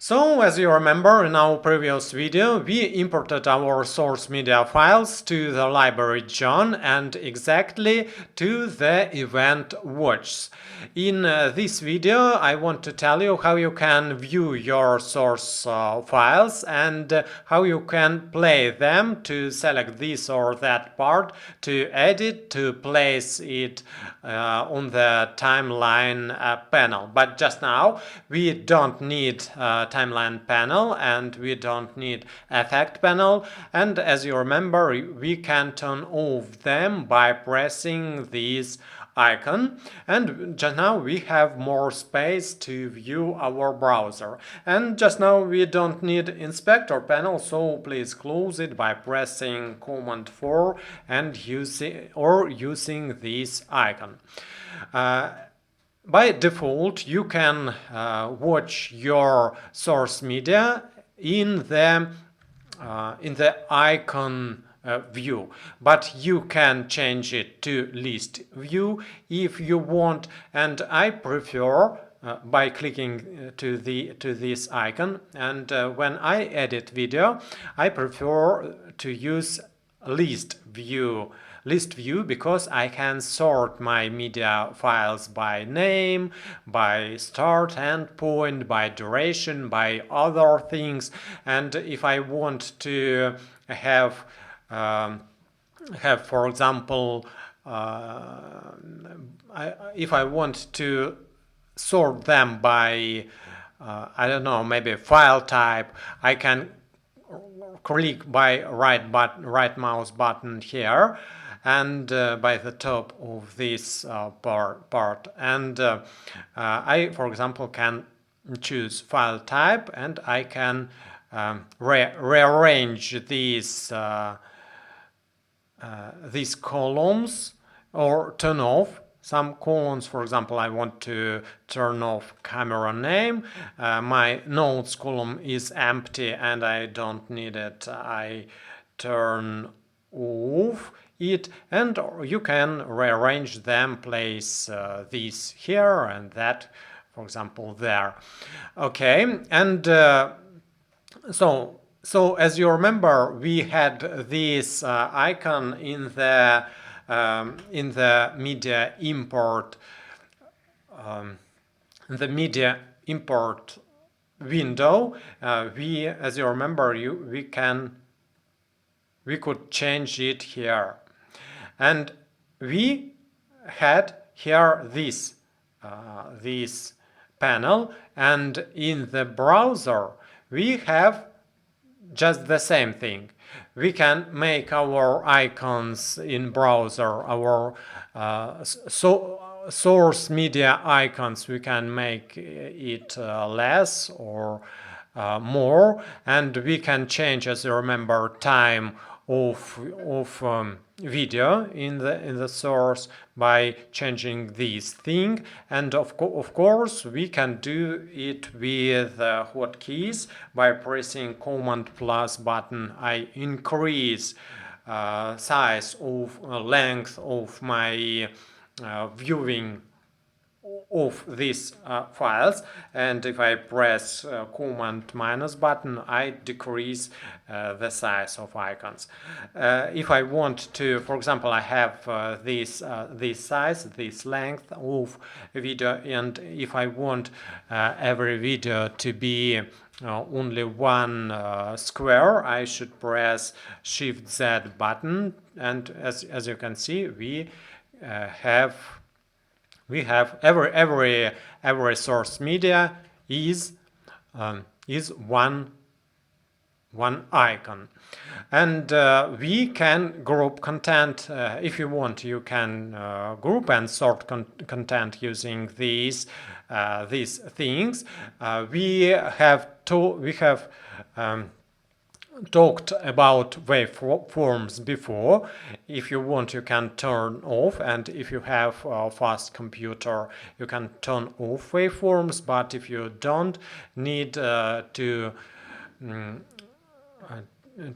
So, as you remember, in our previous video, we imported our source media files to the library John and exactly to the event watch. In this video, I want to tell you how you can view your source files and how you can play them to select this or that part, to edit, to place it on the timeline panel. But just now, we don't need timeline panel and we don't need effect panel, and as you remember we can turn off them by pressing this icon, and just now we have more space to view our browser. And just now we don't need inspector panel, so please close it by pressing Command 4 and using this icon. By default, you can watch your source media in the icon view, but you can change it to list view if you want, and I prefer by clicking to this icon, and when I edit video I prefer to use list view because I can sort my media files by name, by start end point, by duration, by other things. And if I want to have for example, if I want to sort them by I don't know, maybe file type, I can click by right mouse button here and by the top of this part, and I, for example, can choose file type, and I can rearrange these columns or turn off some columns. For example, I want to turn off camera name. My notes column is empty and I don't need it. I turn off it, and you can rearrange them, place this here and that, for example, there. Okay, and so as you remember, we had this icon in the media import window. As you remember, we could change it here, and we had here this panel, and in the browser we have just the same thing. We can make our icons in browser, our source media icons, we can make it less or more, and we can change, as you remember, time of video in the source by changing this thing. And of course we can do it with hotkeys by pressing Command plus button. I increase size of length of my viewing of these files, and if I press Command minus button, I decrease the size of icons. If I want to, for example, I have this size, this length of video, and if I want every video to be only one square, I should press Shift Z button, and as you can see, we have every source media is one icon, and we can group content. If you want, you can group and sort content using these things. We have talked about waveforms before. If you want, you can turn off, and if you have a fast computer, you can turn off waveforms, but if you don't need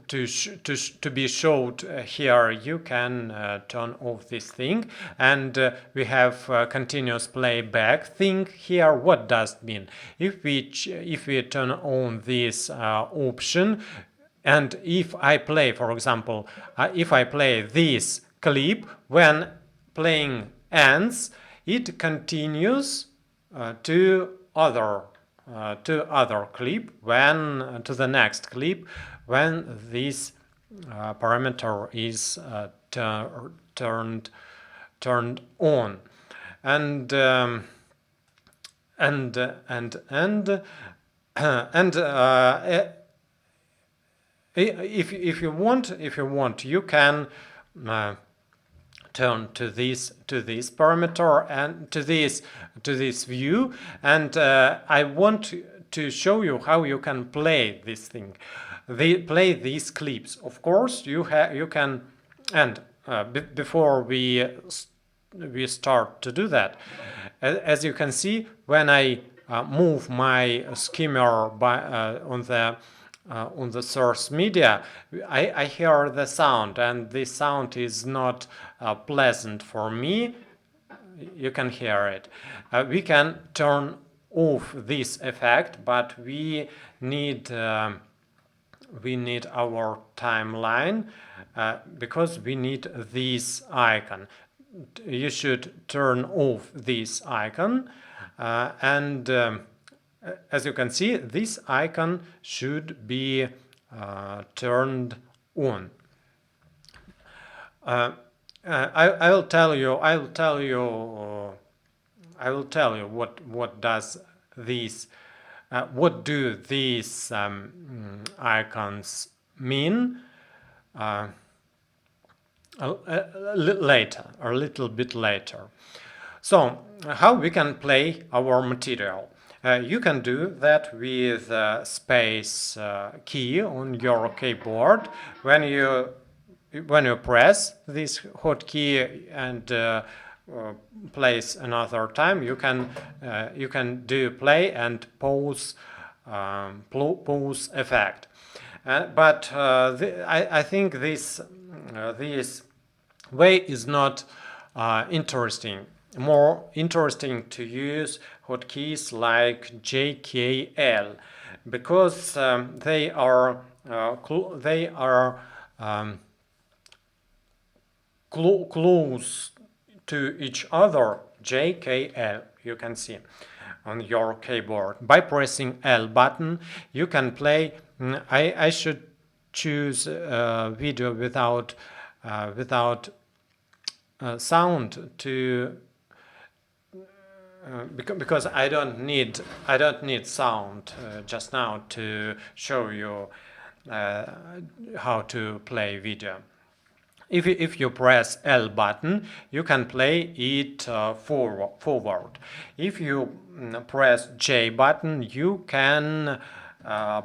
to be showed here, you can turn off this thing, and we have continuous playback thing here. What does it mean? If we turn on this option, and if I play, for example, if I play this clip, when playing ends, it continues to other clip, when to the next clip, when this parameter is turned on. And if you want, you can turn to this parameter and to this view, and I want to show you how you can play this thing, play these clips. Of course, you can, and before we start to do that, as you can see, when I move my skimmer on the source media, I hear the sound, and this sound is not pleasant for me. You can hear it. We can turn off this effect, but we need our timeline, because we need this icon. You should turn off this icon, and as you can see, this icon should be turned on. I will tell you what does this what do these icons mean later, or a little bit later. So how we can play our material? You can do that with space key on your keyboard. When you press this hotkey and place another time, you can do play and pause effect. But I think this way is not interesting. More interesting to use hotkeys like JKL, because they are close to each other. JKL, you can see on your keyboard. By pressing L button, you can play. I should choose video without sound to. Because I don't need sound just now to show you how to play video. If you press L button, you can play it forward. If you press J button, you can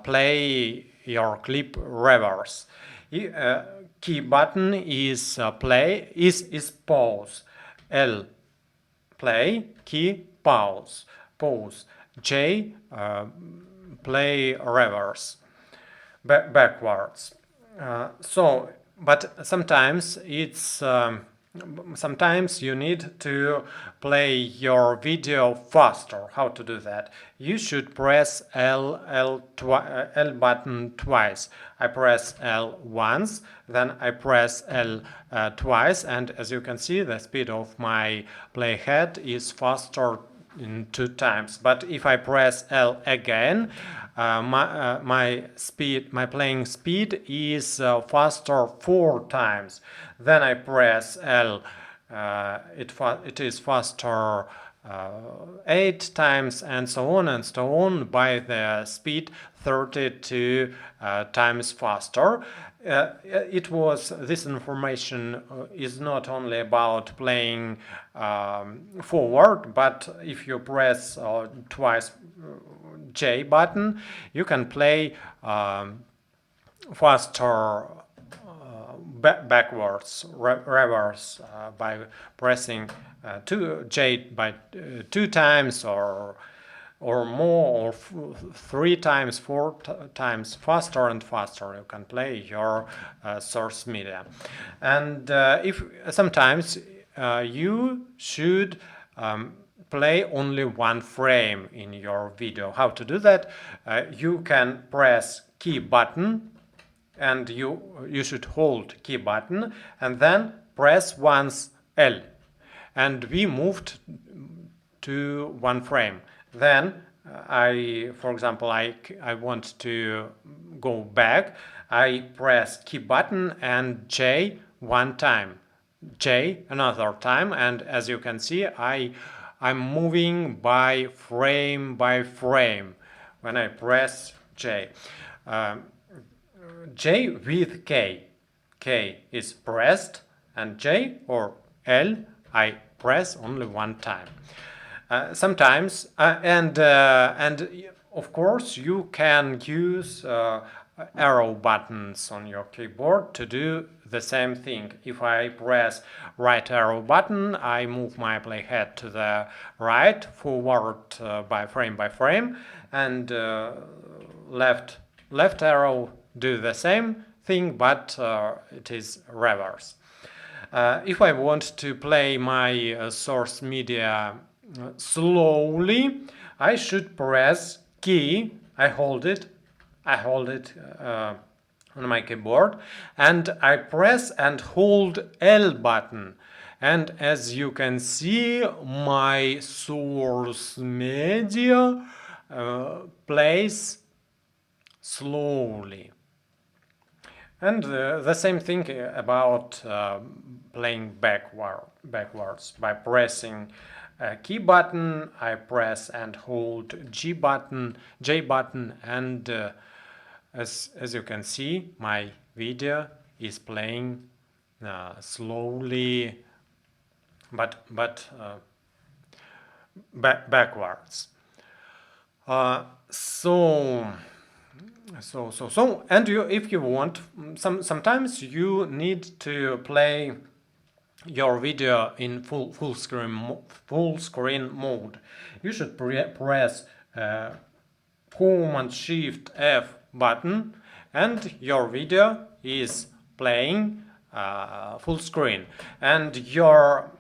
play your clip reverse. Key button is pause. L play, key pause. J play reverse, backwards. But sometimes sometimes you need to play your video faster. How to do that? You should press L button twice. I press L once, then I press L twice, and as you can see, the speed of my playhead is faster in 2 times. But if I press L again, my playing speed is faster 4 times. Then I press L, it is faster 8 times, and so on by the speed 32 times faster. This information is not only about playing forward, but if you press twice J button, you can play faster backwards, reverse, by pressing J by 2 times, or or more, or 3 times, 4 times faster and faster you can play your source media. And if sometimes you should play only one frame in your video. How to do that? You can press key button, and you should hold key button and then press once L, and we moved to one frame. Then for example, I want to go back. I press key button and J one time, J another time, and as you can see, I'm moving by frame when I press J. J with K. K is pressed, and J or L I press only one time. Sometimes, and of course you can use arrow buttons on your keyboard to do the same thing. If I press right arrow button, I move my playhead to the right, forward by frame, and left arrow do the same thing, but it is reverse. If I want to play my source media slowly, I should press key. I hold it on my keyboard, and I press and hold L button. And as you can see, my source media plays slowly. And the same thing about playing backwards. By pressing key button, I press and hold J button, and as you can see, my video is playing slowly, but backwards. And if you want, sometimes you need to play your video in full screen mode. You should press Command Shift F button, and your video is playing full screen. And your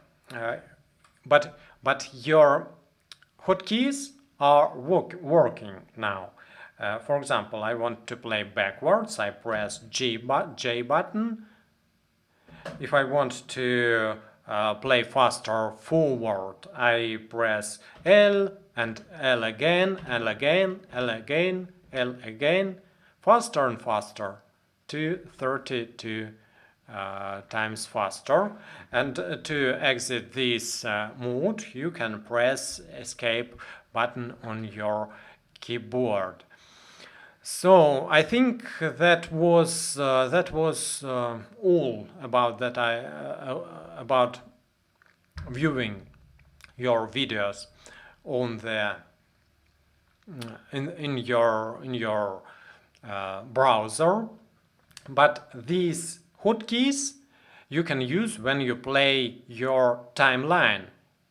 but your hotkeys are working now. For example, I want to play backwards. I press J button. If I want to play faster forward, I press L and L again, L again, L again, L again, faster and faster, to 32 times faster. And to exit this mode, you can press Escape button on your keyboard. So I think that was all about that. About viewing your videos on the in your browser. But these hotkeys you can use when you play your timeline.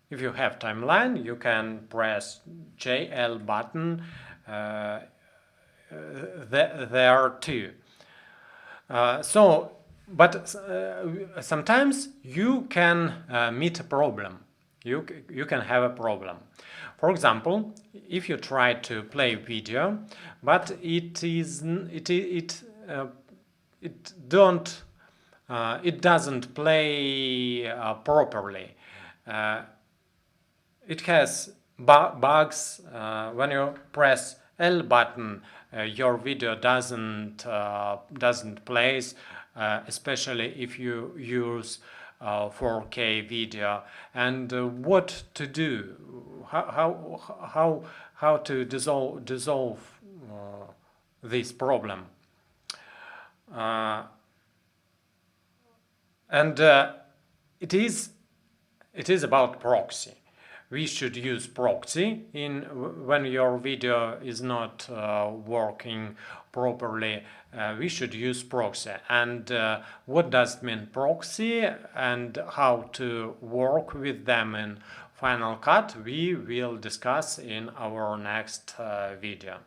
If you have timeline, you can press JL button there too. But sometimes you can meet a problem. You can have a problem. For example, if you try to play video, but it doesn't play properly. It has bugs. When you press L button, your video doesn't plays, especially if you use 4K video. And what to do? How to dissolve this problem? And it is about proxy. We should use proxy when your video is not working properly. We should use proxy. And what does mean proxy, and how to work with them in Final Cut we will discuss in our next video.